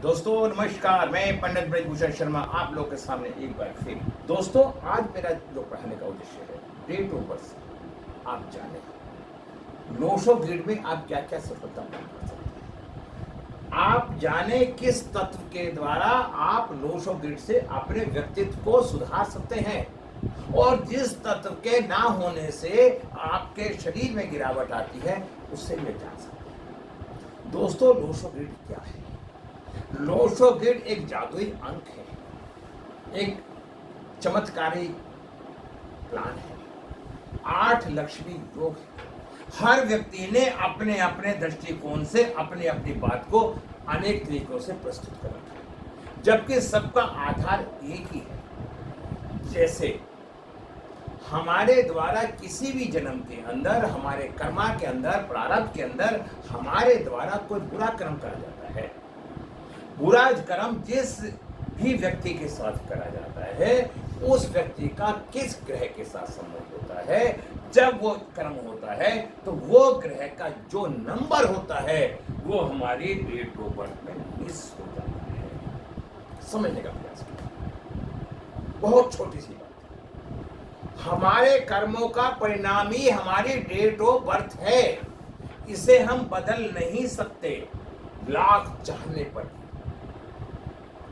दोस्तों नमस्कार, मैं पंडित ब्रजभूषण शर्मा आप लोग के सामने एक बार फिर। दोस्तों आज मेरा जो पढ़ाने का उद्देश्य है, डेट ऑफ बर्थ आप जाने 900 ग्रिड में आप क्या क्या सफलता प्राप्त कर सकते हैं। आप जाने किस तत्व के द्वारा आप 900 ग्रिड से अपने व्यक्तित्व को सुधार सकते हैं और जिस तत्व के ना होने से आपके शरीर में गिरावट आती है उससे भी जान सकते हैं। दोस्तों 900 ग्रिड क्या है? 900 ग्रिड एक जादुई अंक है, एक चमत्कारी प्लान है, 8 लक्ष्मी योग है। हर व्यक्ति ने अपने अपने दृष्टिकोण से अपनी अपनी बात को अनेक तरीकों से प्रस्तुत कर रखा है, जबकि सबका आधार एक ही है। जैसे हमारे द्वारा किसी भी जन्म के अंदर, हमारे कर्मा के अंदर, प्रारब्ध के अंदर हमारे द्वारा कोई बुरा कर्म करा जाता है। बुरा कर्म जिस भी व्यक्ति के साथ करा जाता है उस व्यक्ति का किस ग्रह के साथ संबंध होता है। जब वो कर्म होता है तो वो ग्रह का जो नंबर होता है वो हमारी डेट ऑफ बर्थ में मिस हो जाता है। समझने का प्रयास करें, बहुत छोटी सी बात। हमारे कर्मों का परिणाम ही हमारी डेट ऑफ बर्थ है, इसे हम बदल नहीं सकते लाख चाहने पर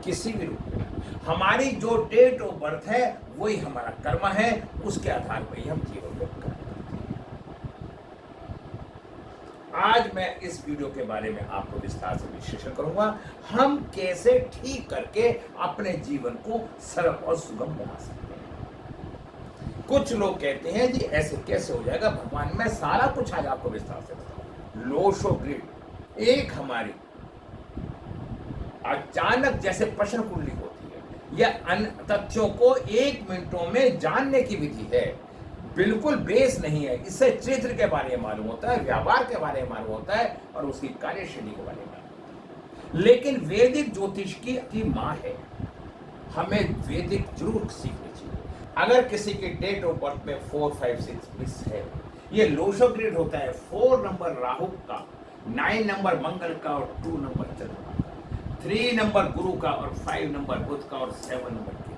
किसी भी रूप में। हमारी जो डेट ऑफ बर्थ है वही हमारा कर्म है, उसके आधार पर ही हम जीवन में कर्म करते हैं। आज मैं इस वीडियो के बारे में आपको विस्तार से विश्लेषण करूंगा, हम कैसे ठीक करके अपने जीवन को सरल और सुगम बना सकते हैं। कुछ लोग कहते हैं जी ऐसे कैसे हो जाएगा भगवान, मैं सारा कुछ आज आपको विस्तार से बताऊंगा। 900 ग्रिड एक हमारी अचानक जैसे प्रश्न कुंडली होती है या अन्य तथ्यों को 1 मिनटों में जानने की विधि है। बिल्कुल बेस नहीं है, इससे चरित्र के बारे में मालूम होता है, व्यवहार के बारे में मालूम होता है और उसकी कार्यशैली के बारे में मालूम होता है। लेकिन वैदिक ज्योतिष की माँ है, हमें वैदिक जरूर सीखनी चाहिए। अगर किसी की डेट ऑफ बर्थ में 4, 5, 6 मिस है, ये 900 ग्रिड होता है। 4 नंबर राहु का, 9 नंबर मंगल का और 2 नंबर चंद्रमा का, 3 नंबर गुरु का और 5 नंबर बुध का और 7 नंबर के,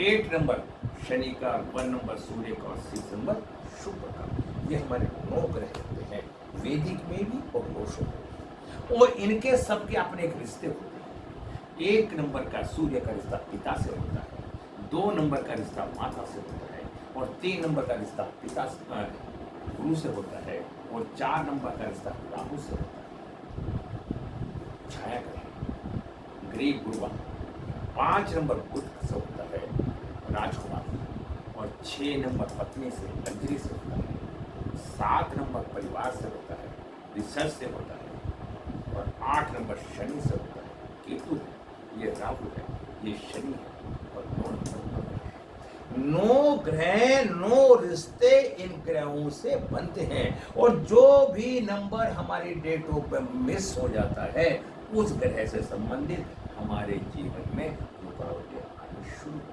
8 नंबर शनि का, 1 नंबर सूर्य का और 6 नंबर शुक्र का। ये हमारे 9 ग्रह होते हैं, वैदिक में भी और 900 में। और इनके सबके अपने एक रिश्ते होते हैं। 1 नंबर का सूर्य का रिश्ता पिता से होता है, 2 नंबर का रिश्ता माता से होता है और 3 नंबर का रिश्ता पिता गुरु से होता है और 4 नंबर का रिश्ता राहु से होता है। छाया ग्रह ग्रीक गुरुवा, 5 नंबर बुध से होता है राजकुमार और 6 नंबर पत्नी से लग्जरी से होता है, 7 नंबर परिवार से होता है, रिसर्च से होता है और 8 नंबर शनि से होता है। केतु है, ये राहु है, ये शनि है और 9 नंबर है। 9 ग्रह 9 रिश्ते इन ग्रहों से बनते हैं और जो भी नंबर हमारी डेट ऑफ बर्थ मिस हो जाता है उस ग्रह से संबंधित हमारे जीवन में रुकावटें आनी शुरू हो।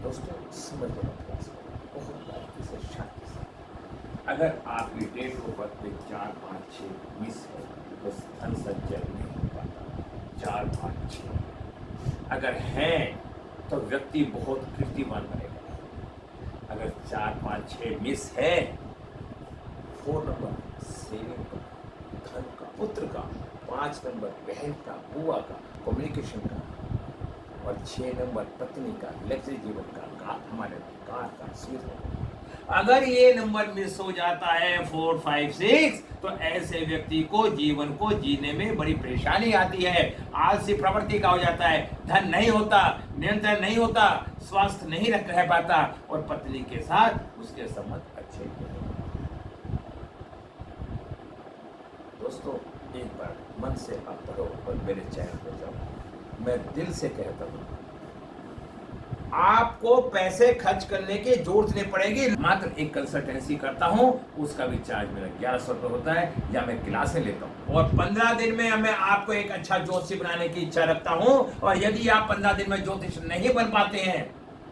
दोस्तों समझने का प्रयास करें, बहुत बारीकी से, शांति से। अगर आपकी डेट ऑफ बर्थ में 4, 5, 6 मिस है तो धन संचय नहीं हो पाता। 4, 5, 6 अगर है तो व्यक्ति बहुत कीर्तिमान बनेगा। अगर 4, 5, 6 मिस है, 4 नंबर सेविंग का, धन का, पुत्र का, 5 नंबर बहन का, बुआ का, कम्युनिकेशन का और 6 नंबर पत्नी का, लग्जरी जीवन का, हमारे कार का, स्वीट। अगर ये नंबर मिस हो जाता है 4, 5, 6 तो ऐसे व्यक्ति को जीवन को जीने में बड़ी परेशानी आती है। आलसी प्रवृत्ति का हो जाता है, धन नहीं होता, नियंत्रण नहीं होता, स्वास्थ्य नहीं रह पाता और पत्नी के साथ उसके संबंध अच्छे नहीं। दोस्तों एक बार मन से आप पढ़ो और मेरे चैनल पर जाओ। मैं दिल से कहता हूँ आपको पैसे खर्च करने की जरूरत नहीं पड़ेगी। मात्र एक कंसल्टेंसी करता हूँ, उसका भी चार्ज मेरा 1100 रुपये होता है या मैं क्लासें लेता हूँ और 15 दिन में मैं आपको एक अच्छा ज्योतिषी बनाने की इच्छा रखता हूँ। और यदि आप 15 दिन में ज्योतिष नहीं बन पाते हैं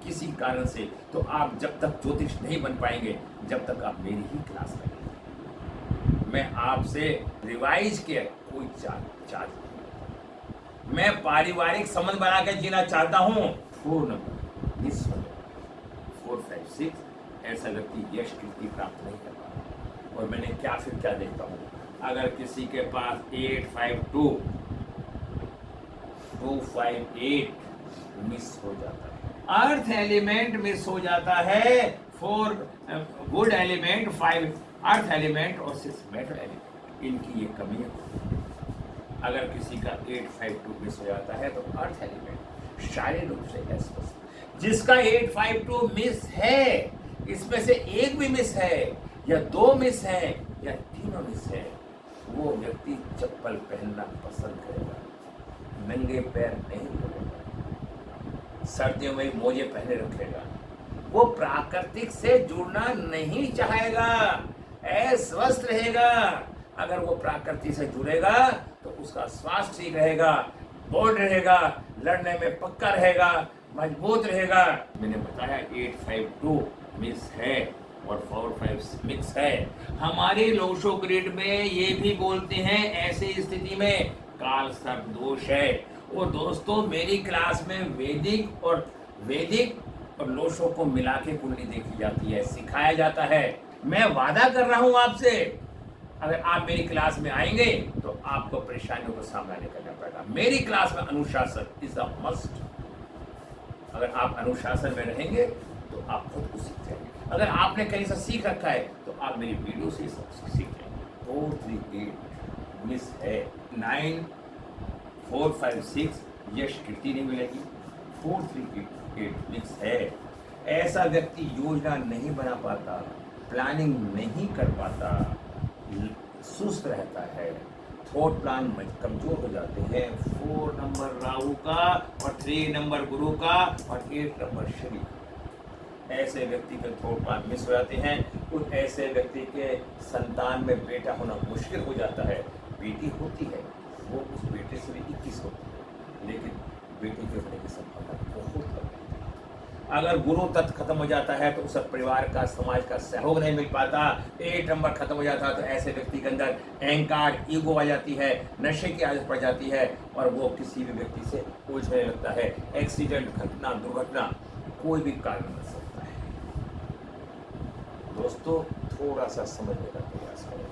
किसी कारण से, तो आप जब तक ज्योतिष नहीं बन पाएंगे जब तक आप मेरी ही क्लास लेंगे। मैं आपसे रिवाइज के कोई चार्ज नहीं। मैं पारिवारिक संबंध बना के जीना चाहता हूँ, 4 नंबर मिस हो जाए, 4, 5, 6, ऐसा व्यक्ति यश कीर्ति प्राप्त नहीं कर पाता। और मैंने क्या देखता हूँ, अगर किसी के पास 8, 5, 2, 2, 5, 8 मिस हो जाता है, अर्थ एलिमेंट मिस हो जाता है, 4 गुड एलिमेंट, 5 अर्थ एलिमेंट और 6 मेटल एलिमेंट, इनकी ये कमी है। अगर किसी का 8, 5, 2 मिस हो जाता है तो अर्थ एलिमेंट शारीरिक रूप से अस्वस्थ। जिसका 8, 5, 2 मिस है, इसमें से एक भी मिस है या 2 मिस है या 3 मिस है, वो व्यक्ति चप्पल पहनना पसंद करेगा, नंगे पैर नहीं घूमेगा, सर्दियों में मोजे पहने रखेगा, वो प्राकृतिक से जुड़ना नहीं चाहेगा, अस्वस्थ रहेगा। अगर वो प्रकृति से जुड़ेगा तो उसका स्वास्थ्य ठीक रहेगा, बोल्ड रहेगा, लड़ने में पक्का रहेगा, मजबूत रहेगा। मैंने बताया 8, 5, 2 मिस है और 4, 5 मिक्स है। हमारे लोशो ग्रिड में ये भी बोलते हैं ऐसी स्थिति में काल सर्प दोष है। और दोस्तों, मेरी क्लास में वैदिक और लोशो को मिला के कुंडली देखी जाती है, सिखाया जाता है। मैं वादा कर रहा हूं आपसे, अगर आप मेरी क्लास में आएंगे तो आपको परेशानियों का सामना नहीं करना पड़ेगा। मेरी क्लास में अनुशासन इज अ मस्ट। अगर आप अनुशासन में रहेंगे तो आप खुद को सीख जाएंगे। अगर आपने कहीं से सीख रखा है तो आप मेरी वीडियो से सब सीख जाएंगे। 4, 3, 8 मिस है, 9, 4, 5, 6 यश कीर्ति नहीं मिलेगी, 4, 3, 8 मिक्स है। ऐसा व्यक्ति योजना नहीं बना पाता, प्लानिंग नहीं कर पाता, सुस्त रहता है, थॉट प्लान कमजोर हो जाते हैं। 4 नंबर राहु का और 3 नंबर गुरु का और 8 नंबर शनि, ऐसे व्यक्ति के थॉट प्लान मिस हो जाते हैं। उस ऐसे व्यक्ति के संतान में बेटा होना मुश्किल हो जाता है। बेटी होती है, वो उस बेटे से भी 21 होती है, लेकिन बेटी के होने की संभावना बहुत कम है। अगर गुरु तत्व खत्म हो जाता है तो उस परिवार का, समाज का सहयोग नहीं मिल पाता। 8 नंबर खत्म हो जाता है तो ऐसे व्यक्ति के अंदर अहंकार, ईगो आ जाती है, नशे की आदत पड़ जाती है और वो किसी भी व्यक्ति से उलझने लगता है। एक्सीडेंट, घटना, दुर्घटना कोई भी कारण बन सकता है। दोस्तों, थोड़ा सा समझने का प्रयास करो,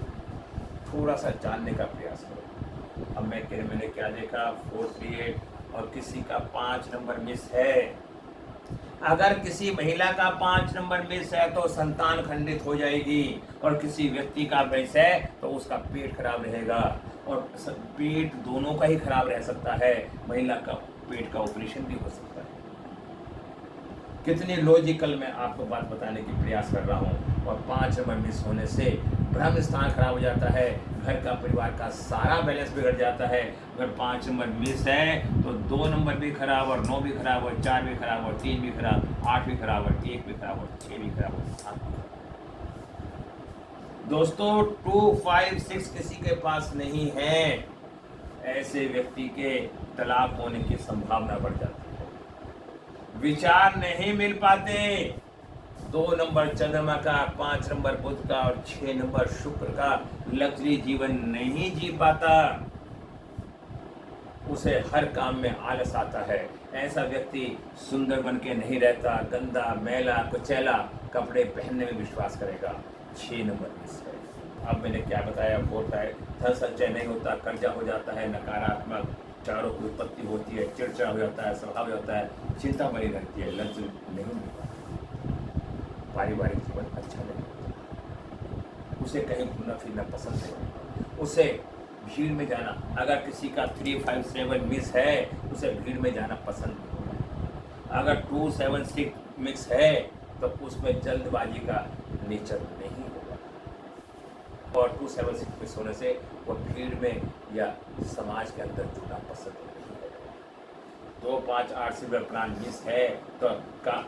थोड़ा सा जानने का प्रयास करो। अब मैंने क्या देखा, 4, 3, 8 और किसी का 5 नंबर मिस है। अगर किसी महिला का 5 नंबर मिस है तो संतान खंडित हो जाएगी, और किसी व्यक्ति का मिस है तो उसका पेट खराब रहेगा, और पेट दोनों का ही खराब रह सकता है। महिला का पेट का ऑपरेशन भी हो सकता है। कितनी लॉजिकल मैं आपको बात बताने की प्रयास कर रहा हूँ। और 5 नंबर मिस होने से ब्रह्म स्थान खराब हो जाता है, घर का, परिवार का सारा बैलेंस बिगड़ जाता है। अगर 5 नंबर मिस है तो 2 नंबर भी खराब और 9 भी खराब और 4 भी खराब और 3 भी खराब, 8 भी खराब और 1 भी खराब और 6 भी खराब और 7 भी खराब। दोस्तों, 2, 5, 6 किसी के पास नहीं है, ऐसे व्यक्ति के तलाक होने की संभावना बढ़ जाती है। विचार नहीं मिल पाते। 2 नंबर चंद्रमा का, 5 नंबर बुध का और 6 नंबर शुक्र का लग्जरी जीवन नहीं जी पाता। उसे हर काम में आलस आता है। ऐसा व्यक्ति सुंदर बन के नहीं रहता, गंदा, मैला, कुचैला कपड़े पहनने में विश्वास करेगा। 6 नंबर मिस है। अब मैंने क्या बताया, होता है धन संचय नहीं होता, कर्जा हो जाता है, नकारात्मक चारों की उत्पत्ति होती है, चिड़चिड़ा हो जाता है, स्वभाव होता है, चिंता बनी रहती है, लक्ष्य नहीं मिलता, पारिवारिक जीवन अच्छा नहीं होता, उसे कहीं घूमना फिरना पसंद नहीं, उसे भीड़ में जाना, अगर किसी का 3, 5, 7 मिस है उसे भीड़ में जाना पसंद नहीं होगा। अगर 2, 7, 6 मिक्स है तो उसमें जल्दबाजी का नेचर नहीं होगा, और 2, 7, 6 मिक्स होने से वो भीड़ में या समाज के अंदर जुड़ना पसंद नहीं करेगा। 2, 5, 8 सिल्वर प्लान मिस है तो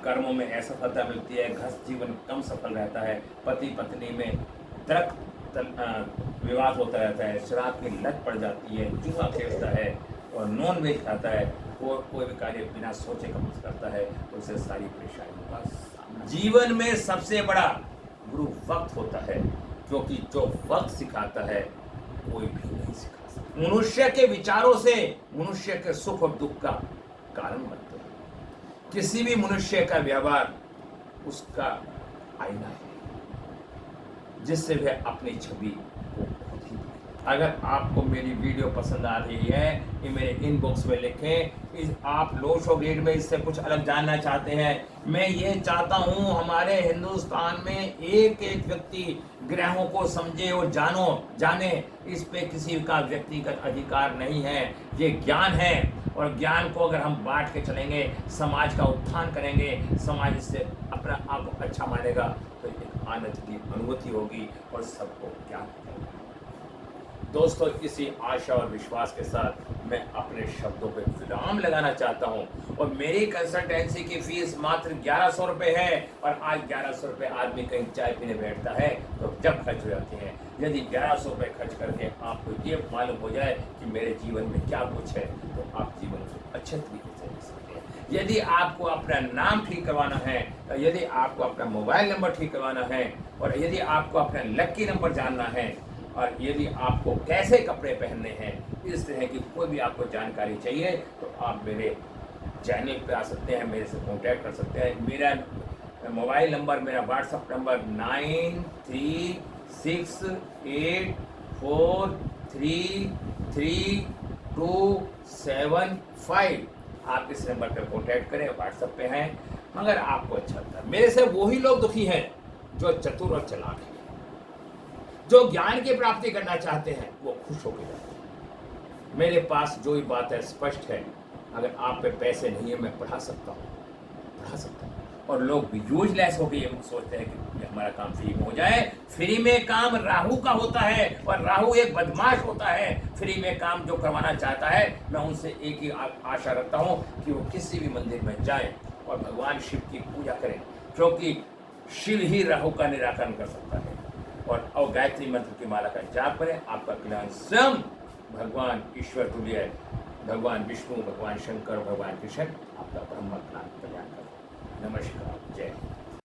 कर्मों में असफलता मिलती है, गृहस्थ जीवन कम सफल रहता है, पति पत्नी में तर्क विवाद होता रहता है, शराब की लत पड़ जाती है, जुआ खेलता है और नॉन वेज खाता है, और कोई भी कार्य बिना सोचे कम करता है, तो उसे सारी परेशानियों का सामना। जीवन में सबसे बड़ा गुरु वक्त होता है, क्योंकि जो वक्त सिखाता है कोई भी नहीं सिखा सकता। मनुष्य के विचारों से मनुष्य के सुख और दुख का कारण बनते हैं। किसी भी मनुष्य का व्यवहार उसका आईना है, जिससे वह अपनी छवि को खुद ही देखे। अगर आपको मेरी वीडियो पसंद आ रही है, ये मेरे इनबॉक्स में लिखें। आप लो शो ग्रेड में इससे कुछ अलग जानना चाहते हैं। मैं ये चाहता हूँ हमारे हिंदुस्तान में एक एक व्यक्ति ग्रहों को समझे और जाने। इस पे किसी का व्यक्तिगत अधिकार नहीं है, ये ज्ञान है। और ज्ञान को अगर हम बांट के चलेंगे, समाज का उत्थान करेंगे, समाज इससे अपना आप को अच्छा मानेगा, तो एक आनंद की अनुभूति होगी और सबको ज्ञान मिलेगा। दोस्तों, इसी आशा और विश्वास के साथ मैं अपने शब्दों पे विराम लगाना चाहता हूँ। और मेरी कंसल्टेंसी की फीस मात्र 1100 रुपये है। और आज 1100 रुपये आदमी कहीं चाय पीने बैठता है तो जब खर्च हो जाते हैं। यदि 1100 रुपये खर्च करके आपको ये मालूम हो जाए कि मेरे जीवन में क्या कुछ है, तो आप जीवन को अच्छे तरीके से जी सकते हैं। यदि आपको अपना नाम ठीक करवाना है, यदि आपको अपना मोबाइल नंबर ठीक करवाना है, और यदि आपको अपना लक्की नंबर जानना है, और यदि आपको कैसे कपड़े पहनने हैं, इस तरह की कोई भी आपको जानकारी चाहिए, तो आप मेरे चैनल पे आ सकते हैं, मेरे से कांटेक्ट कर सकते हैं। मेरा मोबाइल नंबर, मेरा व्हाट्सएप नंबर 9368433275। आप इस नंबर पे कांटेक्ट करें, व्हाट्सएप पे हैं। मगर आपको अच्छा लगता है, मेरे से वही लोग दुखी हैं जो चतुर और चालाक हैं, जो ज्ञान की प्राप्ति करना चाहते हैं, वो खुश होकर जाते हैं। मेरे पास जो ही बात है स्पष्ट है। अगर आप पे पैसे नहीं है, मैं पढ़ा सकता हूँ। और लोग भी यूजलेस होकर ये सोचते हैं कि हमारा काम फ्री में हो जाए। फ्री में काम राहु का होता है, और राहु एक बदमाश होता है। फ्री में काम जो करवाना चाहता है, मैं उनसे एक ही आशा रखता हूँ कि वो किसी भी मंदिर में जाएं और भगवान शिव की पूजा करें, क्योंकि शिव ही राहु का निराकरण कर सकता है। और गायत्री मंत्र की माला का जाप करें, आपका कल्याण स्वयं भगवान ईश्वर तुल्य, भगवान विष्णु, भगवान शंकर, भगवान कृष्ण आपका ब्रह्म कल्याण करें। नमस्कार, जय हिंद।